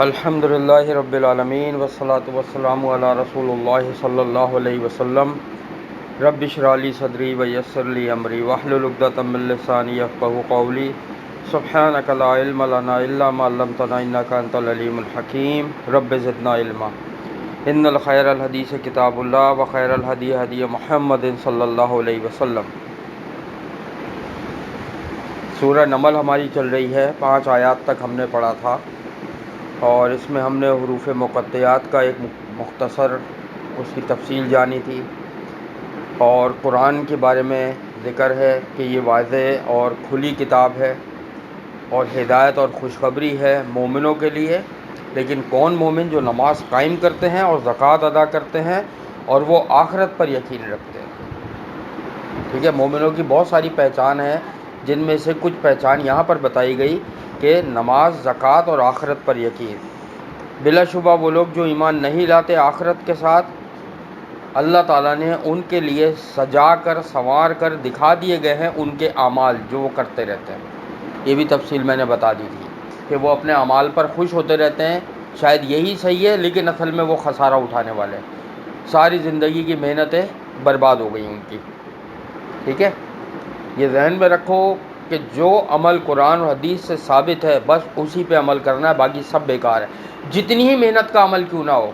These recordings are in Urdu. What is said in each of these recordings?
الحمد للہ رب العالمین والصلاة والسلام علی رسول اللہ صلی اللہ علیہ وسلم رب اشرح لی صدری ویسر لی امری واحلل عقدۃ من لسانی یفقہوا قولی سبحانک لا علم لنا الا ما علمتنا انک انت العلیم الحکیم رب زدنا علما ان الخیر الحدیث کتاب اللہ وخیر الہدی ہدی محمد صلی اللہ علیہ وسلم۔ سورہ نمل ہماری چل رہی ہے، 5 آیات تک ہم نے پڑھا تھا، اور اس میں ہم نے حروف مقطعات کا ایک مختصر اس کی تفصیل جانی تھی، اور قرآن کے بارے میں ذکر ہے کہ یہ واضح اور کھلی کتاب ہے اور ہدایت اور خوشخبری ہے مومنوں کے لیے۔ لیکن کون مومن؟ جو نماز قائم کرتے ہیں اور زکوٰۃ ادا کرتے ہیں اور وہ آخرت پر یقین رکھتے ہیں۔ ٹھیک ہے، مومنوں کی بہت ساری پہچان ہے، جن میں سے کچھ پہچان یہاں پر بتائی گئی کہ نماز، زکوٰۃ اور آخرت پر یقین۔ بلا شبہ وہ لوگ جو ایمان نہیں لاتے آخرت کے ساتھ، اللہ تعالیٰ نے ان کے لیے سجا کر، سنوار کر دکھا دیے گئے ہیں ان کے اعمال جو وہ کرتے رہتے ہیں۔ یہ بھی تفصیل میں نے بتا دی تھی کہ وہ اپنے اعمال پر خوش ہوتے رہتے ہیں، شاید یہی صحیح ہے لیکن اصل میں وہ خسارہ اٹھانے والے ہیں، ساری زندگی کی محنتیں برباد ہو گئی ان کی۔ ٹھیک ہے، یہ ذہن میں رکھو کہ جو عمل قرآن اور حدیث سے ثابت ہے بس اسی پہ عمل کرنا ہے، باقی سب بیکار ہے، جتنی ہی محنت کا عمل کیوں نہ ہو۔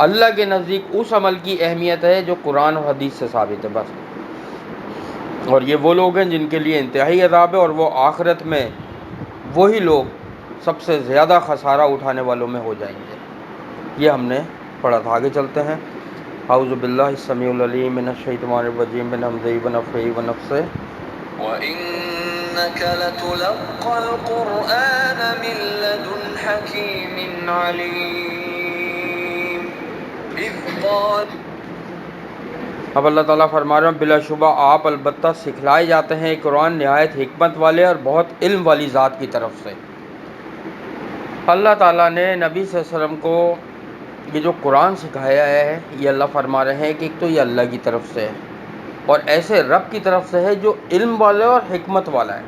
اللہ کے نزدیک اس عمل کی اہمیت ہے جو قرآن اور حدیث سے ثابت ہے بس۔ اور یہ وہ لوگ ہیں جن کے لیے انتہائی عذاب ہے، اور وہ آخرت میں وہی لوگ سب سے زیادہ خسارہ اٹھانے والوں میں ہو جائیں گے۔ یہ ہم نے پڑھا تھا، آگے چلتے ہیں۔ اعوذ باللہ السمیع العلیم من الشیطان الرجیم من ہمزہ ونفخہ ونفثہ۔ وَإِنَّكَ لَتُلَقَّى الْقُرْآنَ مِن لَّدُنْ حَكِيمٍ عَلِيمٍ إِذْ قَالَ۔ اب اللہ تعالیٰ فرما رہے ہیں بلا شبہ آپ البتہ سکھلائے جاتے ہیں قرآن نہایت حکمت والے اور بہت علم والی ذات کی طرف سے۔ اللہ تعالیٰ نے نبی صلی اللہ علیہ وسلم کو یہ جو قرآن سکھایا ہے، یہ اللہ فرما رہے ہیں کہ ایک تو یہ اللہ کی طرف سے ہے، اور ایسے رب کی طرف سے ہے جو علم والا اور حکمت والا ہے،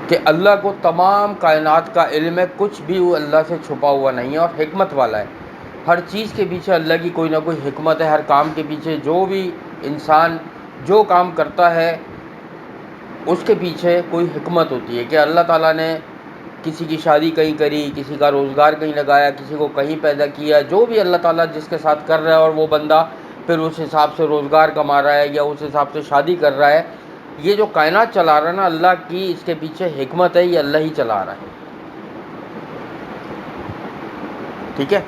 کہ اللہ کو تمام کائنات کا علم ہے، کچھ بھی وہ اللہ سے چھپا ہوا نہیں ہے، اور حکمت والا ہے۔ ہر چیز کے پیچھے اللہ کی کوئی نہ کوئی حکمت ہے، ہر کام کے پیچھے جو بھی انسان جو کام کرتا ہے اس کے پیچھے کوئی حکمت ہوتی ہے، کہ اللہ تعالیٰ نے کسی کی شادی کہیں کری، کسی کا روزگار کہیں لگایا، کسی کو کہیں پیدا کیا، جو بھی اللہ تعالیٰ جس کے ساتھ کر رہا ہے، اور وہ بندہ پھر اس حساب سے روزگار کما رہا ہے یا اس حساب سے شادی کر رہا ہے، یہ جو کائنات چلا رہا ہے نا اللہ کی، اس کے پیچھے حکمت ہے، یہ اللہ ہی چلا رہا ہے۔ ٹھیک ہے،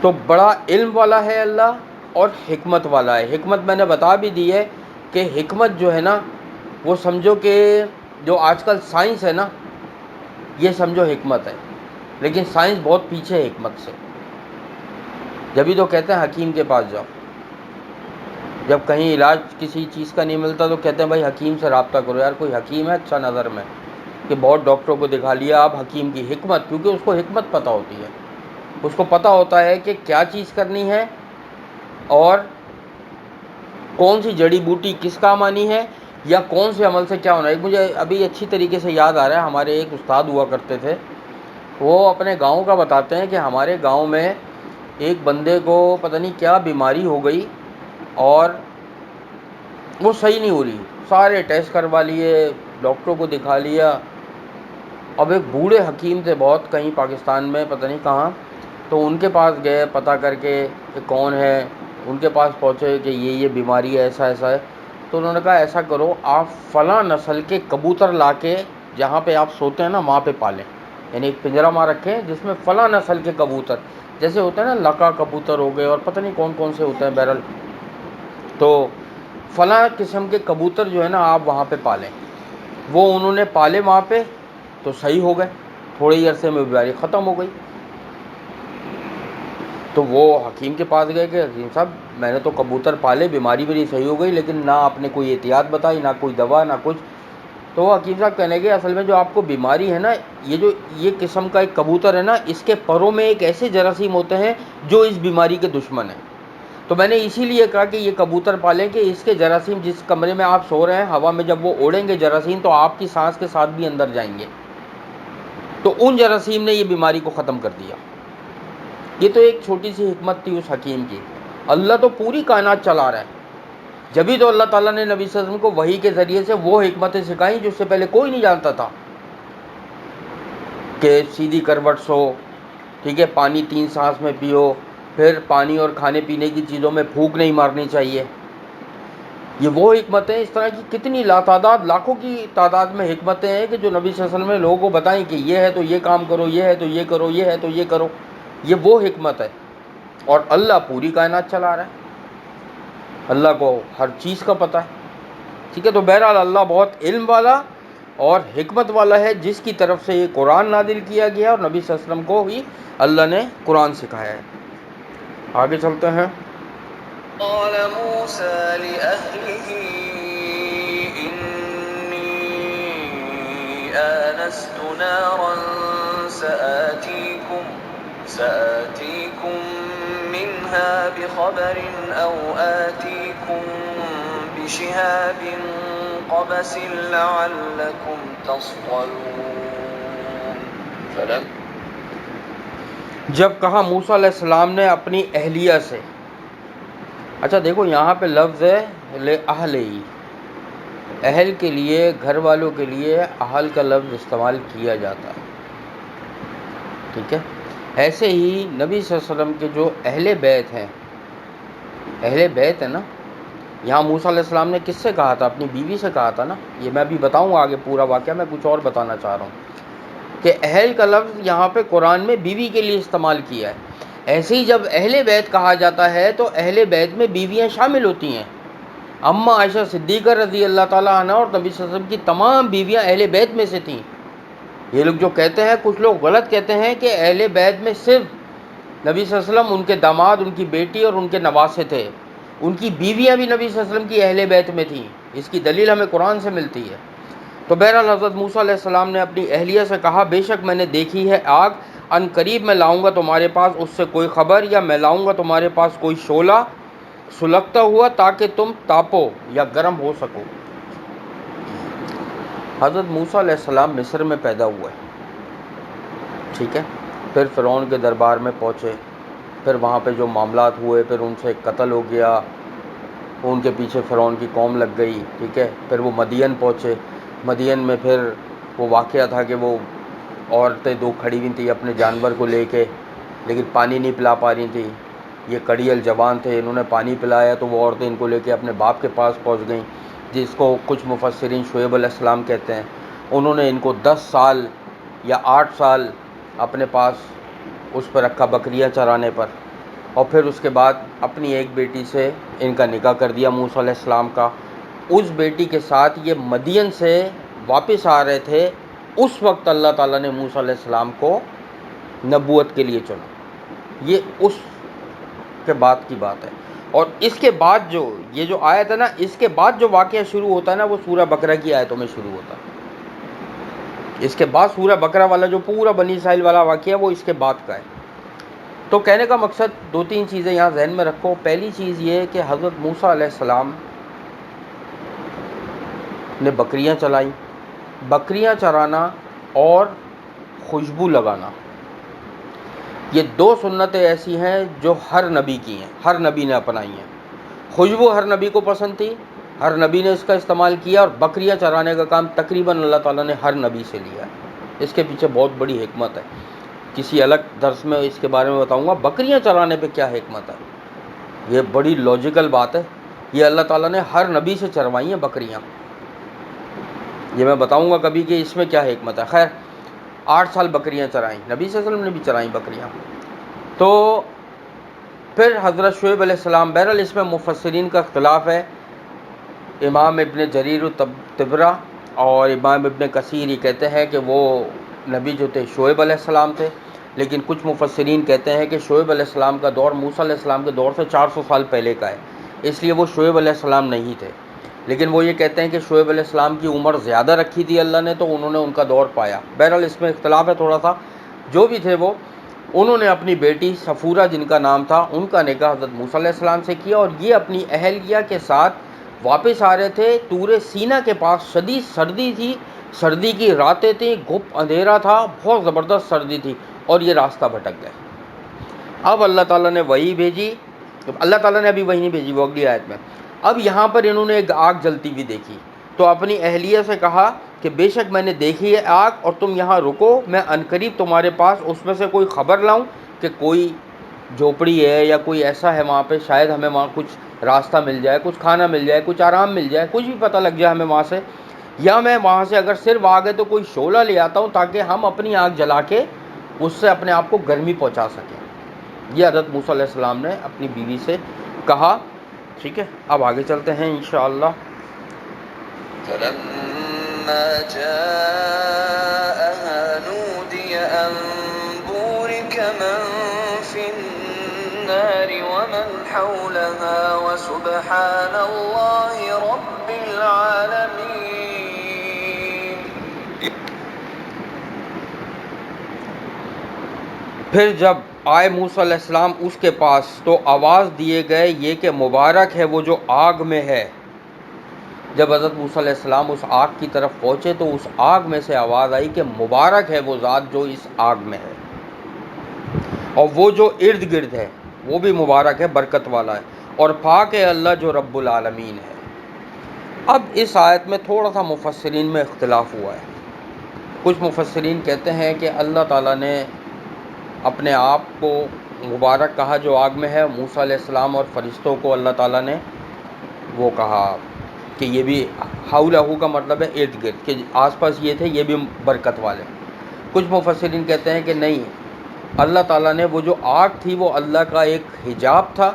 تو بڑا علم والا ہے اللہ اور حکمت والا ہے۔ حکمت میں نے بتا بھی دی ہے کہ حکمت جو ہے نا وہ سمجھو کہ جو آج کل سائنس ہے نا، یہ سمجھو حکمت ہے، لیکن سائنس بہت پیچھے ہے حکمت سے۔ جبھی تو کہتے ہیں حکیم کے پاس جاؤ، جب کہیں علاج کسی چیز کا نہیں ملتا تو کہتے ہیں بھائی حکیم سے رابطہ کرو۔ یار کوئی حکیم ہے اچھا نظر میں کہ بہت ڈاکٹروں کو دکھا لیا، اب حکیم کی حکمت، کیونکہ اس کو حکمت پتہ ہوتی ہے، اس کو پتہ ہوتا ہے کہ کیا چیز کرنی ہے اور کون سی جڑی بوٹی کس کام آنی ہے، یا کون سے عمل سے کیا ہونا ہے۔ مجھے ابھی اچھی طریقے سے یاد آ رہا ہے، ہمارے ایک استاد ہوا کرتے تھے، وہ اپنے گاؤں کا بتاتے ہیں کہ ہمارے گاؤں میں ایک بندے کو پتہ نہیں کیا بیماری ہو گئی اور وہ صحیح نہیں ہو رہی، سارے ٹیسٹ کروا لیے، ڈاکٹروں کو دکھا لیا۔ اب ایک بوڑھے حکیم تھے بہت، کہیں پاکستان میں پتہ نہیں کہاں، تو ان کے پاس گئے پتہ کر کے کہ کون ہے، ان کے پاس پہنچے کہ یہ بیماری ہے، ایسا ایسا ہے۔ تو انہوں نے کہا ایسا کرو، آپ فلاں نسل کے کبوتر لا کے جہاں پہ آپ سوتے ہیں نا وہاں پہ پالیں، یعنی ایک پنجرہ وہاں رکھیں جس میں فلاں نسل کے کبوتر، جیسے ہوتے ہیں نا لکا کبوتر ہو گئے اور پتہ نہیں کون کون سے ہوتے ہیں، بہرحال تو فلاں قسم کے کبوتر جو ہے نا آپ وہاں پہ پالیں۔ وہ انہوں نے پالے وہاں پہ تو صحیح ہو گئے، تھوڑے ہی عرصے میں بیماری ختم ہو گئی۔ تو وہ حکیم کے پاس گئے کہ حکیم صاحب میں نے تو کبوتر پالے، بیماری میری صحیح ہو گئی، لیکن نہ آپ نے کوئی احتیاط بتائی، نہ کوئی دوا، نہ کچھ۔ تو وہ حکیم صاحب کہنے لگے اصل میں جو آپ کو بیماری ہے نا، یہ قسم کا ایک کبوتر ہے نا، اس کے پروں میں ایک ایسے جراثیم ہوتے ہیں جو اس بیماری کے دشمن ہیں، تو میں نے اسی لیے کہا کہ یہ کبوتر پالیں کہ اس کے جراثیم جس کمرے میں آپ سو رہے ہیں ہوا میں جب وہ اڑیں گے جراثیم تو آپ کی سانس کے ساتھ بھی اندر جائیں گے، تو ان جراثیم نے یہ بیماری کو ختم کر دیا۔ یہ تو ایک چھوٹی سی حکمت تھی اس حکیم کی۔ اللہ تو پوری کائنات چلا رہا ہے، جبھی تو اللہ تعالیٰ نے نبی صلی اللہ علیہ وسلم کو وحی کے ذریعے سے وہ حکمتیں سکھائیں جو اس سے پہلے کوئی نہیں جانتا تھا، کہ سیدھی کروٹ سو، ٹھیک ہے، پانی 3 سانس میں پیو، پھر پانی اور کھانے پینے کی چیزوں میں پھونک نہیں مارنی چاہیے۔ یہ وہ حکمتیں، اس طرح کی کتنی لاتعداد لاکھوں کی تعداد میں حکمتیں ہیں کہ جو نبی صلی اللہ علیہ وسلم نے لوگوں کو بتائیں کہ یہ ہے تو یہ کام کرو، یہ ہے تو یہ کرو، یہ ہے تو یہ کرو۔ یہ وہ حکمت ہے، اور اللہ پوری کائنات چلا رہا ہے، اللہ کو ہر چیز کا پتہ ہے، ٹھیک ہے۔ تو بہرحال اللہ بہت علم والا اور حکمت والا ہے، جس کی طرف سے یہ قرآن نازل کیا گیا اور نبی صلی اللہ علیہ وسلم کو ہی اللہ نے قرآن سکھایا ہے۔ آگے چلتے ہیں۔ قال موسى لأهله إني آنست نارا سآتيكم منها بخبر أو آتيكم بشهاب قبس لعلكم تصطلون جب کہا موسیٰ علیہ السلام نے اپنی اہلیہ سے، اچھا دیکھو یہاں پہ لفظ ہے لِأَهْلِهِ، اہل کے لیے، گھر والوں کے لیے اہل کا لفظ استعمال کیا جاتا ہے، ٹھیک ہے۔ ایسے ہی نبی صلی اللہ علیہ وسلم کے جو اہل بیت ہیں، اہل بیت ہے نا، یہاں موسیٰ علیہ السلام نے کس سے کہا تھا؟ اپنی بیوی سے کہا تھا نا۔ یہ میں بھی بتاؤں آگے پورا واقعہ، میں کچھ اور بتانا چاہ رہا ہوں کہ اہل کا لفظ یہاں پہ قرآن میں بیوی کے لیے استعمال کیا ہے۔ ایسے ہی جب اہل بیت کہا جاتا ہے تو اہل بیت میں بیویاں شامل ہوتی ہیں۔ اماں عائشہ صدیقہ رضی اللہ تعالیٰ عنہ اور نبی صلی اللہ علیہ وسلم کی تمام بیویاں اہل بیت میں سے تھیں۔ یہ لوگ جو کہتے ہیں، کچھ لوگ غلط کہتے ہیں کہ اہل بیت میں صرف نبی صلی اللہ علیہ وسلم، ان کے داماد، ان کی بیٹی اور ان کے نواسے تھے، ان کی بیویاں بھی نبی صلی اللہ علیہ وسلم کی اہل بیت میں تھیں۔ اس کی دلیل ہمیں قرآن سے ملتی ہے۔ تو بہرحال حضرت موسیٰ علیہ السلام نے اپنی اہلیہ سے کہا، بے شک میں نے دیکھی ہے آگ، ان قریب میں لاؤں گا تمہارے پاس اس سے کوئی خبر، یا میں لاؤں گا تمہارے پاس کوئی شعلہ سلگتا ہوا تاکہ تم تاپو یا گرم ہو سکو۔ حضرت موسیٰ علیہ السلام مصر میں پیدا ہوئے، ٹھیک ہے، پھر فرعون کے دربار میں پہنچے، پھر وہاں پہ جو معاملات ہوئے، پھر ان سے قتل ہو گیا، ان کے پیچھے فرعون کی قوم لگ گئی، ٹھیک ہے، پھر وہ مدین پہنچے، مدین میں پھر وہ واقعہ تھا کہ وہ عورتیں 2 کھڑی ہوئی تھیں اپنے جانور کو لے کے، لیکن پانی نہیں پلا پا رہی تھیں، یہ کڑی الجوان تھے، انہوں نے پانی پلایا تو وہ عورتیں ان کو لے کے اپنے باپ کے پاس پہنچ گئیں، جس کو کچھ مفسرین شعیب علیہ السلام کہتے ہیں۔ انہوں نے ان کو 10 سال یا 8 سال اپنے پاس اس پر رکھا بکریاں چرانے پر، اور پھر اس کے بعد اپنی ایک بیٹی سے ان کا نکاح کر دیا موسیٰ علیہ السلام کا۔ اس بیٹی کے ساتھ یہ مدین سے واپس آ رہے تھے، اس وقت اللہ تعالیٰ نے موسیٰ علیہ السلام کو نبوت کے لیے چنا۔ یہ اس کے بعد کی بات ہے، اور اس کے بعد جو یہ جو آیت ہے نا، اس کے بعد جو واقعہ شروع ہوتا ہے نا، وہ سورہ بقرہ کی آیتوں میں شروع ہوتا ہے۔ اس کے بعد سورہ بقرہ والا جو پورا بنی اسرائیل والا واقعہ وہ اس کے بعد کا ہے۔ تو کہنے کا مقصد 2-3 چیزیں یہاں ذہن میں رکھو۔ پہلی چیز یہ کہ حضرت موسیٰ علیہ السلام نے بکریاں چلائیں۔ بکریاں چرانا اور خوشبو لگانا، یہ 2 سنتیں ایسی ہیں جو ہر نبی کی ہیں، ہر نبی نے اپنائی ہیں۔ خوشبو ہر نبی کو پسند تھی، ہر نبی نے اس کا استعمال کیا، اور بکریاں چرانے کا کام تقریباً اللہ تعالیٰ نے ہر نبی سے لیا ہے۔ اس کے پیچھے بہت بڑی حکمت ہے، کسی الگ درس میں اس کے بارے میں بتاؤں گا بکریاں چرانے پہ کیا حکمت ہے۔ یہ بڑی لاجیکل بات ہے، یہ اللہ تعالیٰ نے ہر نبی سے چروائی ہیں بکریاں، یہ میں بتاؤں گا کبھی کہ اس میں کیا حکمت ہے۔ خیر 8 سال بکریاں چرائیں، نبی صلی اللہ علیہ وسلم نے بھی چرائیں بکریاں۔ تو پھر حضرت شعیب علیہ السلام، بہرحال اس میں مفسرین کا اختلاف ہے، امام ابن جریر الطبری اور امام ابن کثیر یہ کہتے ہیں کہ وہ نبی جو تھے شعیب علیہ السلام تھے، لیکن کچھ مفسرین کہتے ہیں کہ شعیب علیہ السلام کا دور موسیٰ علیہ السلام کے دور سے 400 سال پہلے کا ہے، اس لیے وہ شعیب علیہ السلام نہیں تھے۔ لیکن وہ یہ کہتے ہیں کہ شعیب علیہ السلام کی عمر زیادہ رکھی تھی اللہ نے، تو انہوں نے ان کا دور پایا۔ بہرحال اس میں اختلاف ہے تھوڑا سا، جو بھی تھے وہ انہوں نے اپنی بیٹی صفورہ جن کا نام تھا ان کا نکاح حضرت موسیٰ علیہ السلام سے کیا، اور یہ اپنی اہلیہ کے ساتھ واپس آ رہے تھے. طور سینا کے پاس شدید سردی تھی، سردی کی راتیں تھیں، گھپ اندھیرا تھا، بہت زبردست سردی تھی، اور یہ راستہ بھٹک گئے. اب اللہ تعالیٰ نے وحی بھیجی. اللہ تعالیٰ نے ابھی وحی نہیں بھیجی، وہ اگلی آیت میں. اب یہاں پر انہوں نے ایک آگ جلتی ہوئی دیکھی تو اپنی اہلیہ سے کہا کہ بے شک میں نے دیکھی ہے آگ، اور تم یہاں رکو، میں عنقریب تمہارے پاس اس میں سے کوئی خبر لاؤں کہ کوئی جھوپڑی ہے یا کوئی ایسا ہے وہاں پہ، شاید ہمیں وہاں کچھ راستہ مل جائے، کچھ کھانا مل جائے، کچھ آرام مل جائے، کچھ بھی پتہ لگ جائے ہمیں وہاں سے، یا میں وہاں سے اگر صرف آگ ہے تو کوئی شعلہ لے آتا ہوں تاکہ ہم اپنی آگ جلا کے اس سے اپنے آپ کو گرمی پہنچا سکیں. یہ حضرت موسیٰ علیہ السلام نے اپنی بیوی سے کہا. ٹھیک ہے، اب آگے چلتے ہیں انشاءاللہ. فلما جاءها نودي أن بورك من في النار ومن حولها وسبحان الله رب العالمين. پھر جب آئے موسیٰ علیہ السلام اس کے پاس تو آواز دیے گئے یہ کہ مبارک ہے وہ جو آگ میں ہے. جب حضرت موسیٰ علیہ السلام اس آگ کی طرف پہنچے تو اس آگ میں سے آواز آئی کہ مبارک ہے وہ ذات جو اس آگ میں ہے، اور وہ جو ارد گرد ہے وہ بھی مبارک ہے، برکت والا ہے، اور پاک ہے اللہ جو رب العالمین ہے. اب اس آیت میں تھوڑا سا مفسرین میں اختلاف ہوا ہے. کچھ مفسرین کہتے ہیں کہ اللہ تعالیٰ نے اپنے آپ کو مبارک کہا جو آگ میں ہے. موسیٰ علیہ السلام اور فرشتوں کو اللہ تعالیٰ نے وہ کہا کہ یہ بھی حولہ کا مطلب ہے ارد گرد، کہ آس پاس یہ تھے، یہ بھی برکت والے. کچھ مفسرین کہتے ہیں کہ نہیں، اللہ تعالیٰ نے وہ جو آگ تھی وہ اللہ کا ایک حجاب تھا،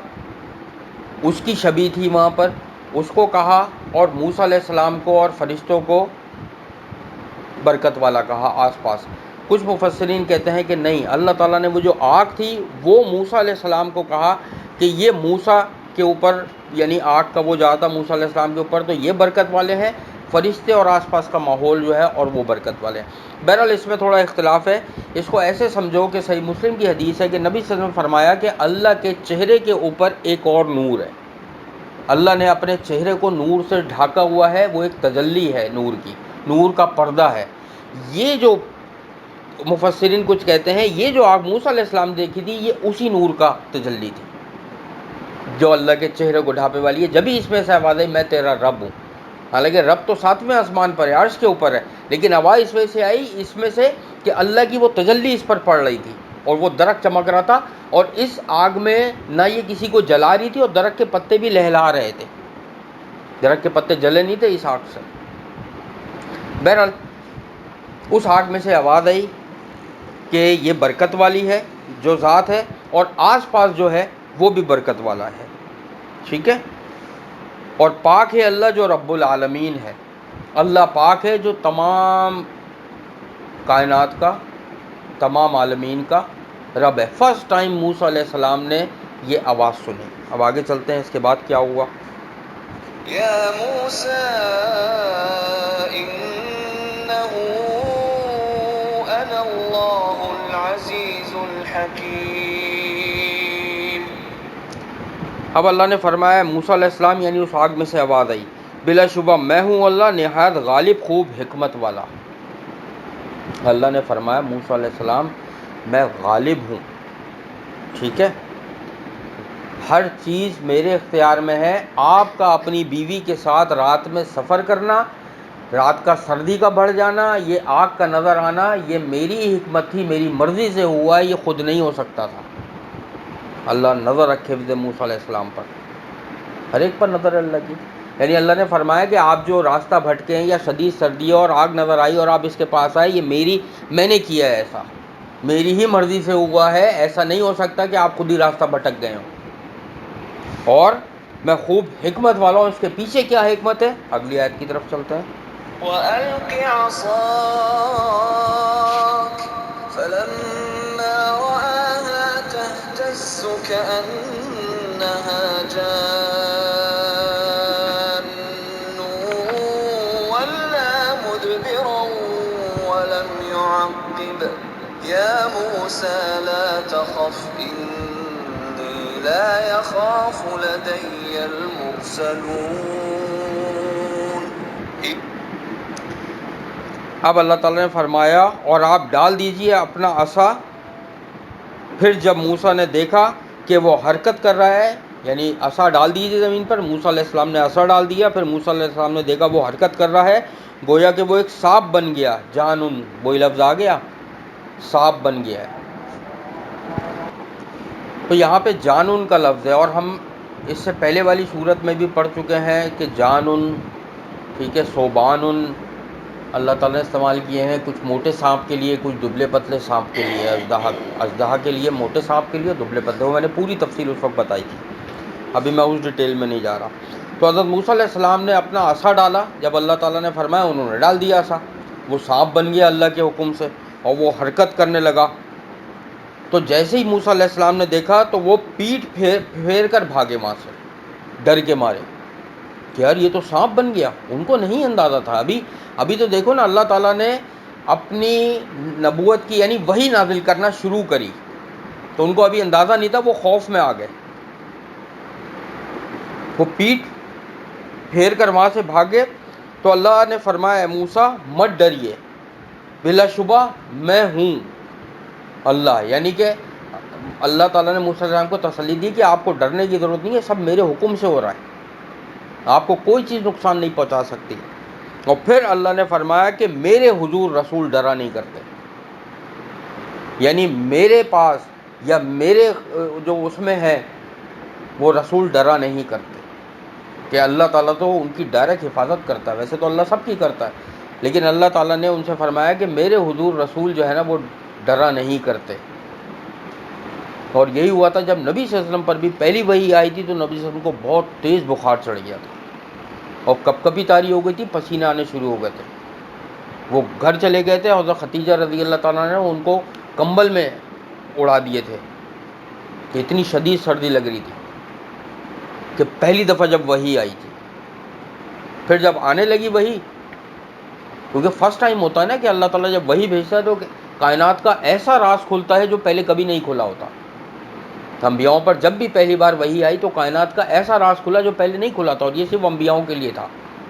اس کی شبیہ تھی وہاں پر، اس کو کہا، اور موسیٰ علیہ السلام کو اور فرشتوں کو برکت والا کہا آس پاس. کچھ مفسرین کہتے ہیں کہ نہیں، اللہ تعالیٰ نے وہ جو آگ تھی وہ موسیٰ علیہ السلام کو کہا کہ یہ موسیٰ کے اوپر، یعنی آگ کا وہ جاتا موسیٰ علیہ السلام کے اوپر، تو یہ برکت والے ہیں، فرشتے اور آس پاس کا ماحول جو ہے اور وہ برکت والے ہیں. بہرحال اس میں تھوڑا اختلاف ہے. اس کو ایسے سمجھو کہ صحیح مسلم کی حدیث ہے کہ نبی صلی اللہ علیہ وسلم نے فرمایا کہ اللہ کے چہرے کے اوپر ایک اور نور ہے. اللہ نے اپنے چہرے کو نور سے ڈھاکا ہوا ہے، وہ ایک تجلی ہے نور کی، نور کا پردہ ہے. یہ جو مفسرین کچھ کہتے ہیں یہ جو آگ موسیٰ علیہ السلام دیکھی تھی یہ اسی نور کا تجلی تھی جو اللہ کے چہرے کو ڈھانپے والی ہے. جبھی اس میں سے آواز آئی میں تیرا رب ہوں. حالانکہ رب تو ساتویں آسمان پر ہے، عرش کے اوپر ہے، لیکن آواز اس میں سے آئی، اس میں سے کہ اللہ کی وہ تجلی اس پر پڑ رہی تھی، اور وہ درخت چمک رہا تھا، اور اس آگ میں نہ یہ کسی کو جلا رہی تھی، اور درخت کے پتے بھی لہلا رہے تھے. درخت کے پتے جلے نہیں تھے اس آگ سے. بہرحال اس آگ میں سے آواز آئی کہ یہ برکت والی ہے جو ذات ہے، اور آس پاس جو ہے وہ بھی برکت والا ہے. ٹھیک ہے، اور پاک ہے اللہ جو رب العالمین ہے. اللہ پاک ہے جو تمام کائنات کا، تمام عالمین کا رب ہے. فرسٹ ٹائم موسیٰ علیہ السلام نے یہ آواز سنی. اب آگے چلتے ہیں اس کے بعد کیا ہوا. يا موسى إنه أنا الله العزيز الحكيم. اب اللہ نے فرمایا موسیٰ علیہ السلام، یعنی اس آگ میں سے آواز آئی، بلا شبہ میں ہوں اللہ نہایت غالب خوب حکمت والا. اللہ نے فرمایا موسیٰ علیہ السلام میں غالب ہوں. ٹھیک ہے، ہر چیز میرے اختیار میں ہے. آپ کا اپنی بیوی کے ساتھ رات میں سفر کرنا، رات کا سردی کا بڑھ جانا، یہ آگ کا نظر آنا، یہ میری حکمت تھی، میری مرضی سے ہوا، یہ خود نہیں ہو سکتا تھا. اللہ نظر رکھے ہوئے موسیٰ علیہ السلام پر، ہر ایک پر نظر ہے اللہ کی. یعنی اللہ نے فرمایا کہ آپ جو راستہ بھٹکے ہیں یا شدید سردی اور آگ نظر آئی اور آپ اس کے پاس آئے، یہ میں نے کیا ہے، ایسا میری ہی مرضی سے ہوا ہے، ایسا نہیں ہو سکتا کہ آپ خود ہی راستہ بھٹک گئے ہوں. اور میں خوب حکمت والا ہوں. اس کے پیچھے کیا حکمت ہے اگلی آیت کی طرف چلتے ہیں. وَأَلْقِ عَصَاكَ فَلَمَّا رَآهَا تَهْتَزُّ كَأَنَّهَا جَانٌّ وَلَّىٰ مُدْبِرًا وَلَمْ يُعَقِّبْ يا موسى لا تخف إني لا يخاف لدي المرسلون. اب اللہ تعالیٰ نے فرمایا اور آپ ڈال دیجئے اپنا عصا. پھر جب موسیٰ نے دیکھا کہ وہ حرکت کر رہا ہے، یعنی عصا ڈال دیجیے زمین پر، موسیٰ علیہ السلام نے عصا ڈال دیا. پھر موسیٰ علیہ السلام نے دیکھا وہ حرکت کر رہا ہے، گویا کہ وہ ایک سانپ بن گیا. جانن، وہی لفظ آ گیا، سانپ بن گیا ہے. تو یہاں پہ جانن کا لفظ ہے، اور ہم اس سے پہلے والی صورت میں بھی پڑھ چکے ہیں کہ جانن، ٹھیک ہے، صوبانن اللہ تعالیٰ نے استعمال کیے ہیں، کچھ موٹے سانپ کے لیے، کچھ دبلے پتلے سانپ کے لیے، اژدہا کے لیے، موٹے سانپ کے لیے، دبلے پتلے. وہ میں نے پوری تفصیل اس وقت بتائی تھی، ابھی میں اس ڈیٹیل میں نہیں جا رہا. تو حضرت موسیٰ علیہ السلام نے اپنا عصا ڈالا، جب اللہ تعالیٰ نے فرمایا انہوں نے ڈال دیا عصا، وہ سانپ بن گیا اللہ کے حکم سے، اور وہ حرکت کرنے لگا. تو جیسے ہی موسیٰ علیہ السلام نے دیکھا تو وہ پیٹھ پھیر کر بھاگے وہاں سے، ڈر کے مارے کہ یار یہ تو سانپ بن گیا. ان کو نہیں اندازہ تھا. ابھی تو دیکھو نا، اللہ تعالیٰ نے اپنی نبوت کی یعنی وحی نازل کرنا شروع کری، تو ان کو ابھی اندازہ نہیں تھا، وہ خوف میں آ گئے. وہ پیٹھ پھیر کر وہاں سے بھاگے. تو اللہ نے فرمایا اے موسیٰ مت ڈریے، بلا شبہ میں ہوں اللہ. یعنی کہ اللہ تعالیٰ نے موسیٰ علیہ السلام کو تسلی دی کہ آپ کو ڈرنے کی ضرورت نہیں ہے، سب میرے حکم سے ہو رہا ہے، آپ کو کوئی چیز نقصان نہیں پہنچا سکتی. اور پھر اللہ نے فرمایا کہ میرے حضور رسول ڈرا نہیں کرتے، یعنی میرے پاس یا میرے جو اس میں ہے وہ رسول ڈرا نہیں کرتے. کہ اللہ تعالیٰ تو ان کی ڈائریکٹ حفاظت کرتا ہے، ویسے تو اللہ سب کی کرتا ہے، لیکن اللہ تعالیٰ نے ان سے فرمایا کہ میرے حضور رسول جو ہے نا وہ ڈرا نہیں کرتے. اور یہی ہوا تھا جب نبی صلی اللہ علیہ وسلم پر بھی پہلی وحی آئی تھی، تو نبی صلی اللہ علیہ وسلم کو بہت تیز بخار چڑھ گیا تھا، اور کپ کپی طاری ہو گئی تھی، پسینے آنے شروع ہو گئے تھے. وہ گھر چلے گئے تھے، حضرت ختیجہ رضی اللہ تعالیٰ نے ان کو کمبل میں اڑا دیے تھے کہ اتنی شدید سردی لگ رہی تھی کہ پہلی دفعہ جب وحی آئی تھی. پھر جب آنے لگی وحی، کیونکہ فرسٹ ٹائم ہوتا ہے نا کہ اللہ تعالیٰ جب وحی بھیجتا ہے تو کائنات کا ایسا راز کھلتا ہے جو پہلے کبھی نہیں کھلا ہوتا. انبیاؤں پر جب بھی پہلی بار وحی آئی تو کائنات کا ایسا راز کھلا جو پہلے نہیں کھلا تھا، اور یہ صرف انبیاؤں کے لیے تھا،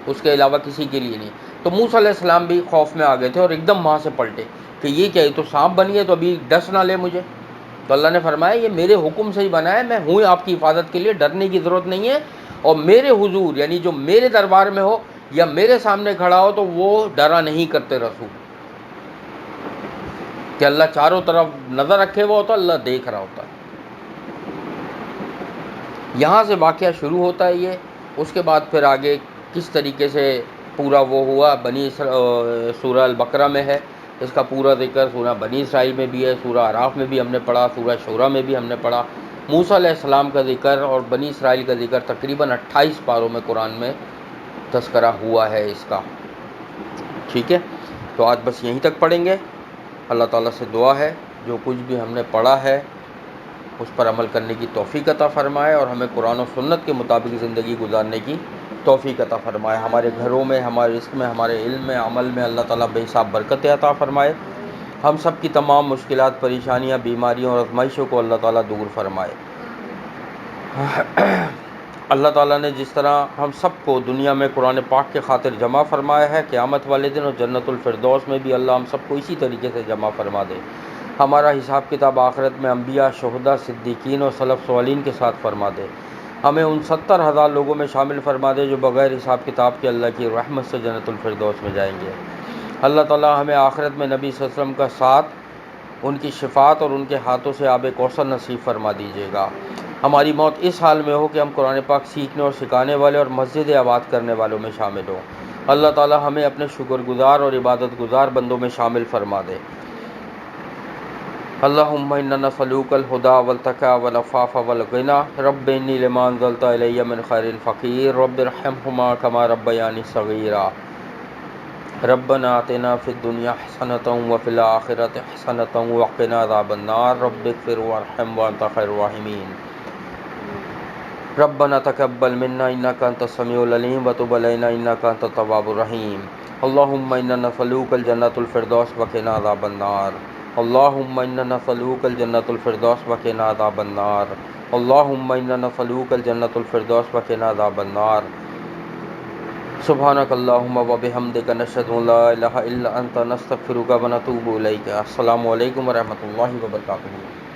اس کے علاوہ کسی کے لیے نہیں. تو موسیٰ علیہ السلام بھی خوف میں آ گئے تھے اور ایک دم وہاں سے پلٹے کہ یہ کیا، یہ تو سانپ بن گئے، تو ابھی ڈس نہ لے مجھے. تو اللہ نے فرمایا یہ میرے حکم سے ہی بنا ہے، میں ہوں آپ کی حفاظت کے لیے، ڈرنے کی ضرورت نہیں ہے. اور میرے حضور یعنی جو میرے دربار میں ہو یا میرے سامنے کھڑا ہو تو وہ ڈرا نہیں کرتے رسول. کہ اللہ چاروں طرف نظر رکھے ہوا ہوتا، اللہ دیکھ رہا ہوتا ہے. یہاں سے واقعہ شروع ہوتا ہے یہ. اس کے بعد پھر آگے کس طریقے سے پورا وہ ہوا سورہ البقرہ میں ہے، اس کا پورا ذکر سورہ بنی اسرائیل میں بھی ہے، سورہ اعراف میں بھی ہم نے پڑھا، سورہ شورى میں بھی ہم نے پڑھا. موسیٰ علیہ السلام کا ذکر اور بنی اسرائیل کا ذکر تقریباً 28 پاروں میں قرآن میں تذکرہ ہوا ہے اس کا. ٹھیک ہے، تو آج بس یہیں تک پڑھیں گے. اللہ تعالیٰ سے دعا ہے جو کچھ بھی ہم نے پڑھا ہے اس پر عمل کرنے کی توفیق عطا فرمائے، اور ہمیں قرآن و سنت کے مطابق زندگی گزارنے کی توفیق عطا فرمائے. ہمارے گھروں میں، ہمارے رزق میں، ہمارے علم میں، عمل میں اللہ تعالیٰ بے حساب برکتیں عطا فرمائے. ہم سب کی تمام مشکلات، پریشانیاں، بیماریوں اور آزمائشوں کو اللہ تعالیٰ دور فرمائے. اللہ تعالیٰ نے جس طرح ہم سب کو دنیا میں قرآن پاک کے خاطر جمع فرمایا ہے، قیامت والے دن اور جنت الفردوس میں بھی اللہ ہم سب کو اسی طریقے سے جمع فرما دے. ہمارا حساب کتاب آخرت میں انبیاء، شہداء، صدیقین اور سلف صالحین کے ساتھ فرما دے. ہمیں ان 70,000 لوگوں میں شامل فرما دے جو بغیر حساب کتاب کے اللہ کی رحمت سے جنت الفردوس میں جائیں گے. اللہ تعالیٰ ہمیں آخرت میں نبی صلی اللہ علیہ وسلم کا ساتھ، ان کی شفاعت اور ان کے ہاتھوں سے آب کوثر نصیب فرما دیجیے گا. ہماری موت اس حال میں ہو کہ ہم قرآن پاک سیکھنے اور سکھانے والے اور مسجد آباد کرنے والوں میں شامل ہوں. اللہ تعالیٰ ہمیں اپنے شکر گزار اور عبادت گزار بندوں میں شامل فرما دے. اللہم انا نسألوک الہدی والتقی والعفاف والغنی. رب انی لما انزلت الی من خیر فقیر. رب ارحمہما کما ربیانی صغیرا. ربنا آتنا فی الدنیا حسنۃ وفی الآخرۃ حسنۃ وقنا عذاب النار. رب اغفر وارحم وانت خیر الراحمین. ربنا تقبل منا انک انت السمیع العلیم وتب علینا انک انت التواب الرحیم. اللہم انا نسألوک الجنۃ الفردوس وقنا عذاب النار. اللہم انا نسألوک الجنۃ الفردوس وقنا عذاب النار، اللہم انا نسألوک الجنۃ الفردوس وقنا عذاب النار۔ سبحانک اللہم وبحمدک، نشہد ان لا الہ الا انت، نستغفرک ونتوب الیک۔ السلام علیکم ورحمۃ اللہ وبرکاتہ۔